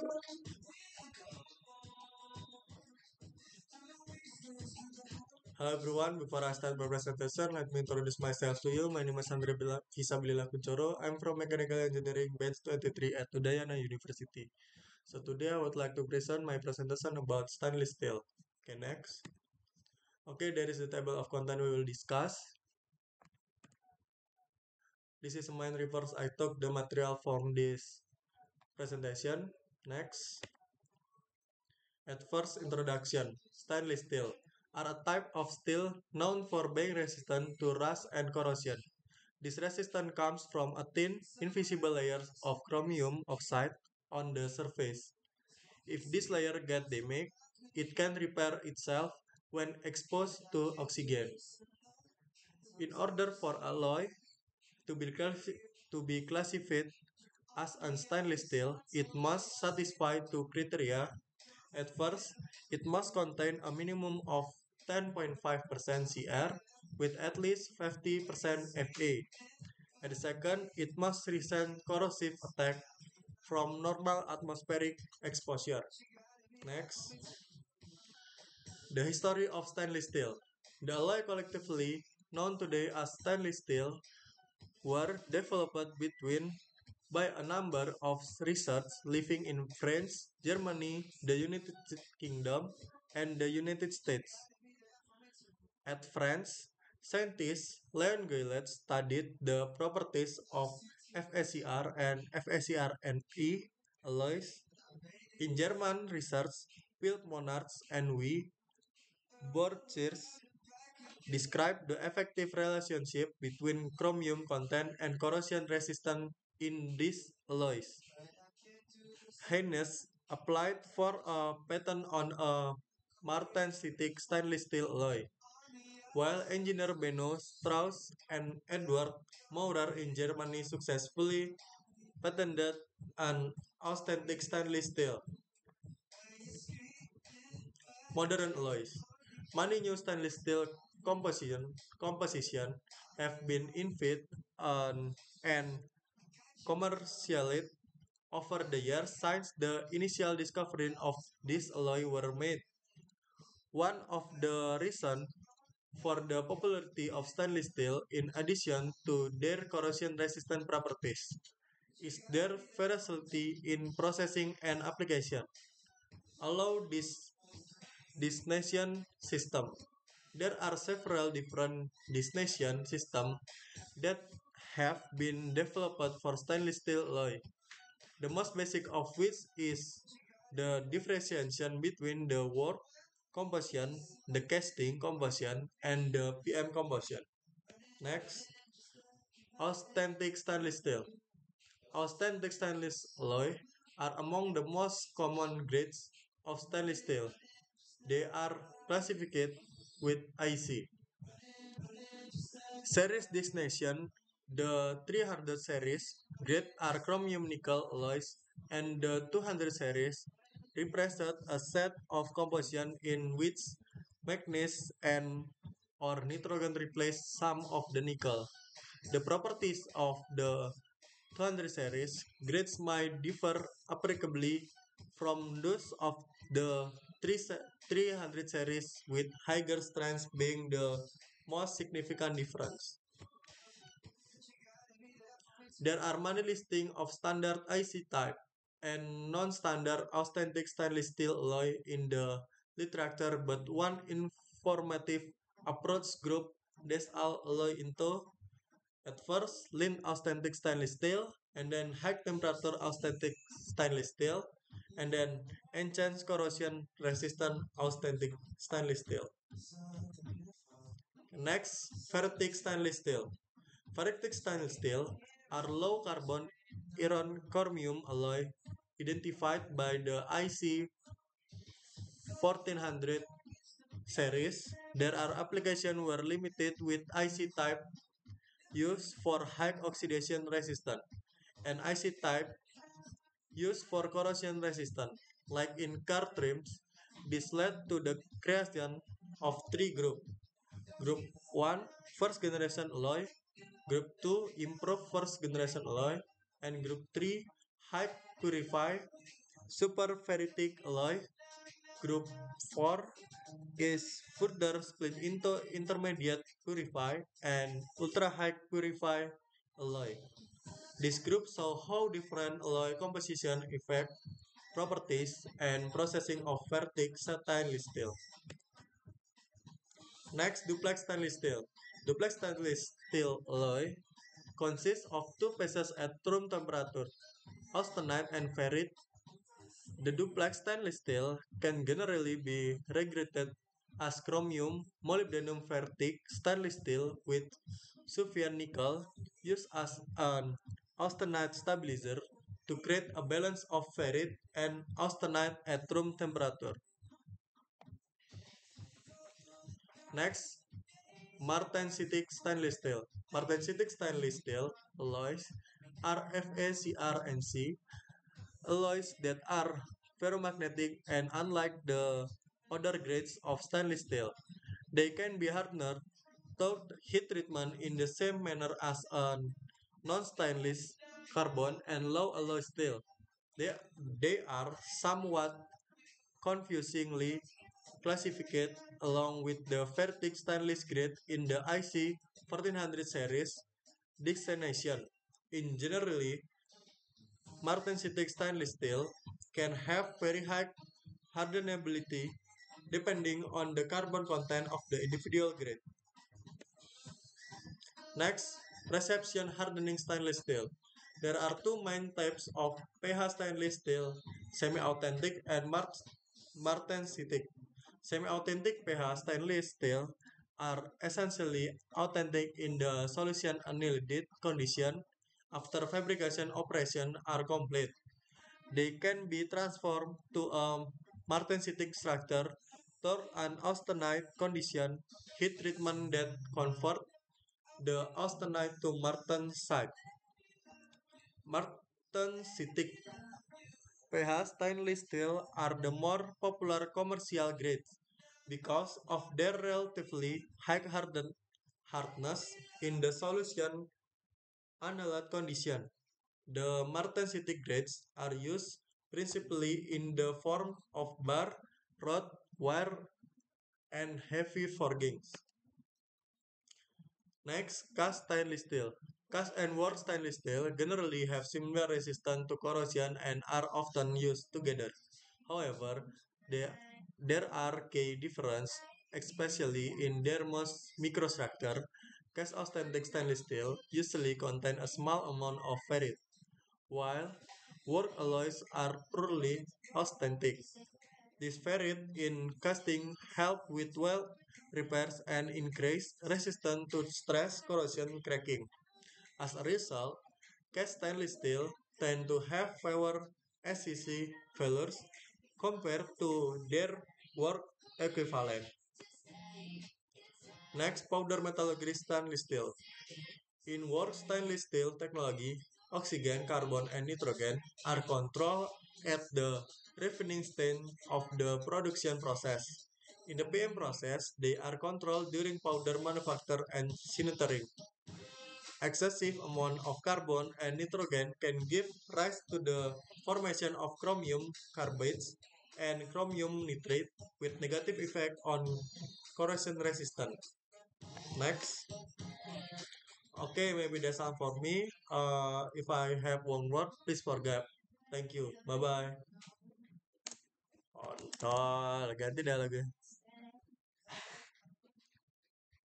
Hello everyone, before I start my presentation, let me introduce myself to you. My name is Andre Hisabilillah Kuncoro. I'm from Mechanical Engineering Batch 23 at Udayana University. So today I would like to present my presentation about stainless steel. Okay, next. Okay, there is the table of content we will discuss. This is the main reference I took the material from this presentation. Next. At first introduction, stainless steel are a type of steel known for being resistant to rust and corrosion. This resistance comes from a thin, invisible layer of chromium oxide on the surface. If this layer gets damaged, it can repair itself when exposed to oxygen. In order for alloy to be classified as a stainless steel, it must satisfy two criteria. At first, it must contain a minimum of 10.5% Cr with at least 50% Fa. At the second, it must resist corrosive attack from normal atmospheric exposure. Next, the history of stainless steel. The alloy collectively known today as stainless steel were developed by a number of researchers living in France, Germany, the United Kingdom, and the United States. At France, scientist Leon Goylet studied the properties of FeCr and FeCrNe alloys. In German research, Philip Monarch and W. Borchers described the effective relationship between chromium content and corrosion resistance in these alloys. Haynes applied for a patent on a martensitic stainless steel alloy, while engineer Benno Strauss and Edward Maurer in Germany successfully patented an authentic stainless steel. Modern alloys. Many new stainless steel composition have been invented and commercialized over the years since the initial discovery of this alloy were made. One of the reasons for the popularity of stainless steel, in addition to their corrosion-resistant properties, is their versatility in processing and application. Allow this nation system. There are several different distillation systems that have been developed for stainless steel alloy. The most basic of which is the differentiation between the work combustion, the casting combustion, and the PM combustion. Next, authentic stainless steel. Authentic stainless alloy are among the most common grades of stainless steel. They are classified with IC. Series designation. The 300 series grade are chromium nickel alloys, and the 200 series represent a set of composition in which manganese and or nitrogen replace some of the nickel. The properties of the 200 series grades might differ appreciably from those of the 300 series, with higher strength being the most significant difference. There are many listings of standard IC type and non-standard authentic stainless steel alloy in the literature, but one informative approach group this all alloy into at first lean authentic stainless steel, and then high temperature authentic stainless steel, and then enhanced corrosion resistant authentic stainless steel. Next, ferritic stainless steel. Ferritic stainless steel are low carbon iron chromium alloy identified by the IC 1400 series. There are applications were limited with IC type used for high oxidation resistance and IC type used for corrosion resistance. Like in car trims, this led to the creation of three groups. Group 1, first generation alloy. Group 2, improved first generation alloy. And group 3, high purified Superferritic alloy group 4 is further split into intermediate purified and ultra high purified alloy. This group show how different alloy composition affect properties and processing of ferritic stainless steel. Next, duplex stainless steel. Duplex stainless steel alloy consists of two pieces at room temperature, austenite and ferrite. The duplex stainless steel can generally be regarded as chromium molybdenum ferritic stainless steel with Sufyan nickel used as an austenite stabilizer to create a balance of ferrite and austenite at room temperature. Next, martensitic stainless steel. Martensitic stainless steel alloys are FACR and C, alloys that are ferromagnetic and unlike the other grades of stainless steel. They can be hardened through heat treatment in the same manner as a non-stainless carbon and low alloy steel. They are somewhat confusingly classified along with the ferritic stainless grade in the IC 1400 series designation. In generally, martensitic stainless steel can have very high hardenability depending on the carbon content of the individual grade. Next, reception hardening stainless steel. There are two main types of pH stainless steel, semi-authentic and martensitic. Semi-authentic pH stainless steel are essentially authentic in the solution annealed condition after fabrication operation are complete. They can be transformed to a martensitic structure through an austenite condition heat treatment that convert the austenite to martensite. Martensitic pH stainless steel are the more popular commercial grades because of their relatively high hardness in the solution annealed condition. The martensitic grades are used principally in the form of bar, rod, wire, and heavy forgings. Next, cast stainless steel. Cast and work stainless steel generally have similar resistance to corrosion and are often used together. However, there are key differences, especially in their most microstructure. Cast authentic stainless steel usually contain a small amount of ferrite, while work alloys are purely authentic. This ferrite in casting help with weld repairs and increase resistance to stress, corrosion, cracking. As a result, cast stainless steel tend to have fewer SCC failures compared to their work equivalent. Next, powder metallurgy stainless steel. In work stainless steel technology, oxygen, carbon, and nitrogen are controlled at the refining stage of the production process. In the PM process, they are controlled during powder manufacture and sintering. Excessive amount of carbon and nitrogen can give rise to the formation of chromium carbides and chromium nitrate with negative effect on corrosion resistance. Next, okay, maybe that's all for me. If I have one word, please forget. Thank you. Bye bye. Kontol, ganti dah lagi.